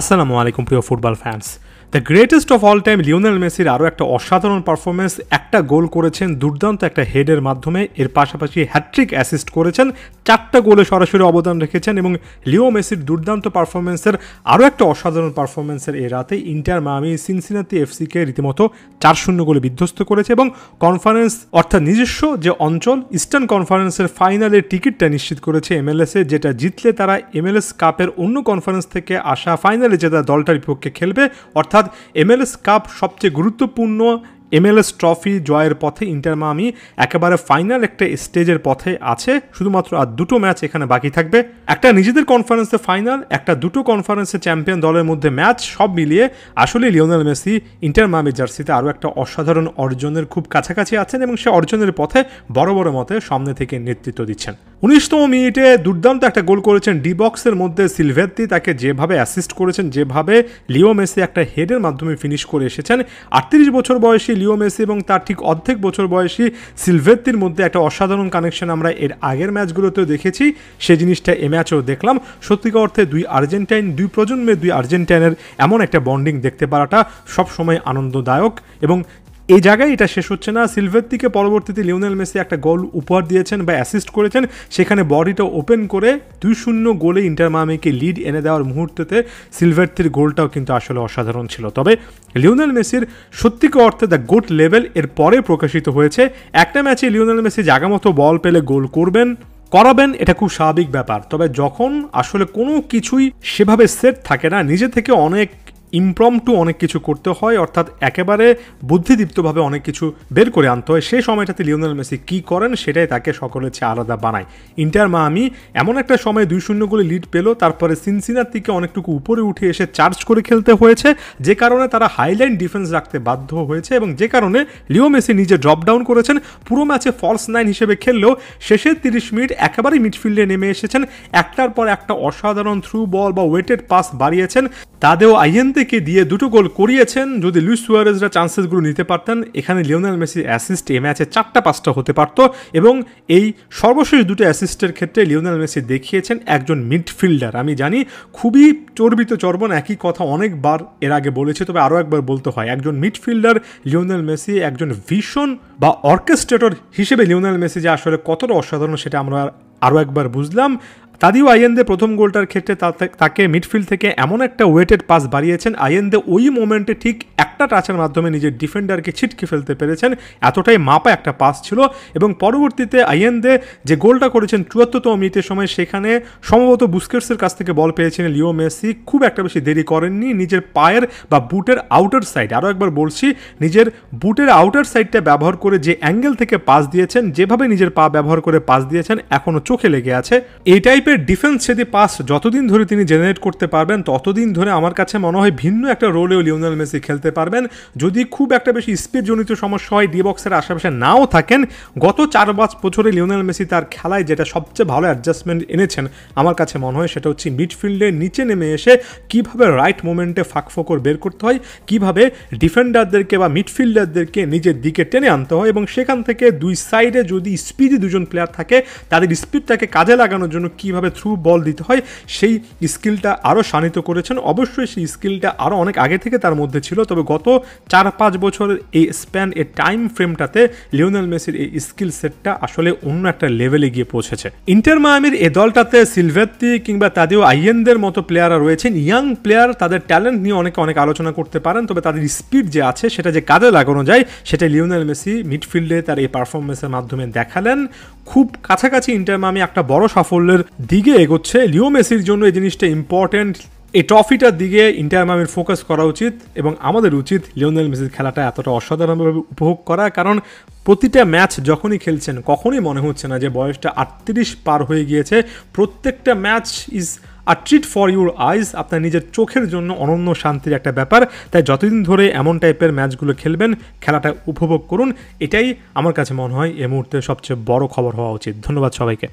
আসসালামু আলাইকুম প্রিয় football fans. The greatest of all time Lionel মেসির আরও একটা অসাধারণ পারফরমেন্স, একটা গোল করেছেন দুর্দান্ত একটা হেডের মাধ্যমে, এর পাশাপাশি হ্যাট্রিক অ্যাসিস্ট করেছেন, 4টা গোলে সরাসরি অবদান রেখেছেন এবং লিও মেসির দুর্দান্ত পারফরমেন্সের আরও একটা অসাধারণ পারফরমেন্সের এই রাতে ইন্টার মায়ামি সিনসিনাতি এফসিকে রীতিমতো 4-0 গোলে বিধ্বস্ত করেছে এবং কনফারেন্স অর্থাৎ নিজস্ব যে অঞ্চল ইস্টার্ন কনফারেন্সের ফাইনালের টিকিটটা নিশ্চিত করেছে এমএলএসে, যেটা জিতলে তারা এমএলএস কাপের অন্য কনফারেন্স থেকে আসা ফাইনালে যে তারা দলটার বিপক্ষে খেলবে। অর্থাৎ এমএলএস কাপ সবচেয়ে গুরুত্বপূর্ণ এমএলএস ট্রফি জয়ের পথে ইন্টার মায়ামি একেবারে ফাইনাল একটা স্টেজের পথে আছে। শুধুমাত্র আর দুটো ম্যাচ এখানে বাকি থাকবে, একটা নিজেদের কনফারেন্সে ফাইনাল, একটা দুটো কনফারেন্সে চ্যাম্পিয়ন দলের মধ্যে ম্যাচ। সব মিলিয়ে আসলে লিওনেল মেসি ইন্টার মায়ামি জার্সিতে আরও একটা অসাধারণ অর্জনের খুব কাছাকাছি আছেন এবং সে অর্জনের পথে বড় বড় মতে সামনে থেকে নেতৃত্ব দিচ্ছেন। 19তম মিনিটে দুর্দান্ত একটা গোল করেছেন ডি বক্সের মধ্যে সিলভেত্তি, তাকে যেভাবে অ্যাসিস্ট করেছেন, যেভাবে লিও মেসি একটা হেডের মাধ্যমে ফিনিশ করে এসেছেন। 38 বছর বয়সী লিও মেসি এবং তার ঠিক অর্ধেক বছর বয়সী সিলভেত্তির মধ্যে একটা অসাধারণ কানেকশন আমরা এর আগের ম্যাচগুলোতেও দেখেছি, সেই জিনিসটা এ ম্যাচেও দেখলাম। সত্যিকার অর্থে দুই প্রজন্মের দুই আর্জেন্টাইনের এমন একটা বন্ডিং দেখতে পারাটা সবসময় আনন্দদায়ক এবং এই জায়গায় এটা শেষ হচ্ছে না। সিলভেত্তিকে পরবর্তীতে লিওনেল মেসি একটা গোল উপহার দিয়েছেন বা অ্যাসিস্ট করেছেন, সেখানে বডিটা ওপেন করে 2-0 গোলে ইন্টার মায়ামিকে লিড এনে দেওয়ার মুহূর্তেতে সিলভেত্তির গোলটাও কিন্তু আসলে অসাধারণ ছিল। তবে লিওনেল মেসির সত্যিকার অর্থে দ্য গোট লেভেল এর পরে প্রকাশিত হয়েছে। একটা ম্যাচে লিওনেল মেসি জায়গা মতো বল পেলে গোল করাবেন, এটা খুব স্বাভাবিক ব্যাপার। তবে যখন আসলে কোনো কিছুই সেভাবে সেট থাকে না, নিজে থেকে অনেক ইমপ্রম্পটু অনেক কিছু করতে হয়, অর্থাৎ একেবারে বুদ্ধিদীপ্তভাবে অনেক কিছু বের করে আনতে হয়। সেই সময়টাতে লিওনেল মেসি কী করেন সেটাই তাকে সকলের চেয়ে আলাদা বানায়। ইন্টার মায়ামি এমন একটা সময় 2-0 গোলে লিড পেল, তারপরে সিনসিনাতিকে অনেকটুকু উপরে উঠে এসে চার্জ করে খেলতে হয়েছে, যে কারণে তারা হাইলাইন ডিফেন্স রাখতে বাধ্য হয়েছে এবং যে কারণে লিও মেসি নিজে ড্রপ ডাউন করেছেন। পুরো ম্যাচে ফলস 9 হিসেবে খেললেও শেষের 30 মিনিট একেবারেই মিডফিল্ডে নেমে এসেছেন, একটার পর একটা অসাধারণ থ্রু বল বা ওয়েটেড পাস বাড়িয়েছেন, তাদেরও আইয়েন্তেকে দিয়ে 2টো গোল করিয়েছেন। যদি লুইস সুয়ারেজরা চান্সেসগুলো নিতে পারতেন, এখানে লিওনেল মেসির অ্যাসিস্ট এই ম্যাচে 4টা-5টা হতে পারত এবং এই সর্বশেষ 2টো অ্যাসিস্টের ক্ষেত্রে লিওনেল মেসি দেখিয়েছেন একজন মিডফিল্ডার। আমি জানি খুবই চর্বিত চর্বণ, একই কথা অনেকবার এর আগে বলেছে, তবে আরও একবার বলতে হয়, একজন মিডফিল্ডার লিওনেল মেসি, একজন ভিশন বা অর্কেস্ট্রেটর হিসেবে লিওনেল মেসি যে আসলে কতটা অসাধারণ সেটা আমরা আরও একবার বুঝলাম। তাদিও আইয়েন্দে প্রথম গোলটার ক্ষেত্রে তাকে মিডফিল্ড থেকে এমন একটা ওয়েটেড পাস বাড়িয়েছেন, আইয়েন্দে ওই মোমেন্টে ঠিক একটা টাচের মাধ্যমে নিজের ডিফেন্ডারকে ছিটকে ফেলতে পেরেছেন, এতটাই মাপা একটা পাস ছিল। এবং পরবর্তীতে আইয়েন্দে যে গোলটা করেছেন 74তম মিনিটের সময়, সেখানে সম্ভবত বুস্কেটসের কাছ থেকে বল পেয়েছিলেন লিও মেসি, খুব একটা বেশি দেরি করেননি, নিজের পায়ের বা বুটের আউটার সাইড, আরও একবার বলছি, নিজের বুটের আউটার সাইডটা ব্যবহার করে যে অ্যাঙ্গেল থেকে পাস দিয়েছেন, যেভাবে নিজের পা ব্যবহার করে পাস দিয়েছেন, এখনও চোখে লেগে আছে। এই টাইপের ডিফেন্স যদি পাস যতদিন ধরে তিনি জেনারেট করতে পারবেন, ততদিন ধরে আমার কাছে মনে হয় ভিন্ন একটা রোলেও লিওনেল মেসি খেলতে পারবেন। যদি খুব একটা বেশি স্পিডজনিত সমস্যা হয়, ডি বক্সের আশেপাশে নাও থাকেন, গত 4-5 বছরে লিওনেল মেসি তার খেলায় যেটা সবচেয়ে ভালো অ্যাডজাস্টমেন্ট এনেছেন আমার কাছে মনে হয় সেটা হচ্ছে মিডফিল্ডের নিচে নেমে এসে কীভাবে রাইট মোমেন্টে ফাঁকফোকর বের করতে হয়, কীভাবে ডিফেন্ডারদেরকে বা মিডফিল্ডারদেরকে নিজের দিকে টেনে আনতে হয় এবং সেখান থেকে দুই সাইডে যদি স্পিডি দুজন প্লেয়ার থাকে, তাদের স্পিডটাকে কাজে লাগানোর জন্য কীভাবে থ্রু বল দিতে হয়, সেই স্কিলটা আরও শানিত করেছেন। অবশ্যই সেই স্কিলটা আরও অনেক আগে থেকে তার মধ্যে ছিল, তবে গত 4-5 বছরের এই স্প্যান, এই টাইম ফ্রেমটাতে লিওনেল মেসির এই স্কিল সেটটা আসলে অন্য একটা লেভেলে গিয়ে পৌঁছেছে। ইন্টার মায়ামির এই দলটাতে সিলভেত্তি কিংবা তাদিও আইয়েন্দের মতো প্লেয়াররা রয়েছেন, ইয়াং প্লেয়ার, তাদের ট্যালেন্ট নিয়ে অনেক আলোচনা করতে পারেন, তবে তাদের স্পিড যে আছে সেটা যে কাজে লাগানো যায় সেটা লিওনেল মেসি মিডফিল্ডে তার এই পারফরমেন্সের মাধ্যমে দেখালেন। খুব কাছাকাছি ইন্টার মায়ামি একটা বড় সাফল্যের দিকে এগোচ্ছে। লিও মেসির জন্য এই জিনিসটা ইম্পর্টেন্ট, এই ট্রফিটার দিকে ইন্টার মায়ামির ফোকাস করা উচিত এবং আমাদের উচিত লিওনেল মেসির খেলাটা এতটা অসাধারণভাবে উপভোগ করা, কারণ প্রতিটা ম্যাচ যখনই খেলছেন কখনই মনে হচ্ছে না যে বয়সটা 38 পার হয়ে গিয়েছে। প্রত্যেকটা match is a treat for your eyes, আপনার নিজের চোখের জন্য অনন্য শান্তির একটা ব্যাপার। তাই যতদিন ধরে এমন টাইপের ম্যাচগুলো খেলবেন, খেলাটা উপভোগ করুন, এটাই আমার কাছে মনে হয় এই মুহূর্তে সবচেয়ে বড় খবর হওয়া উচিত। ধন্যবাদ সবাইকে।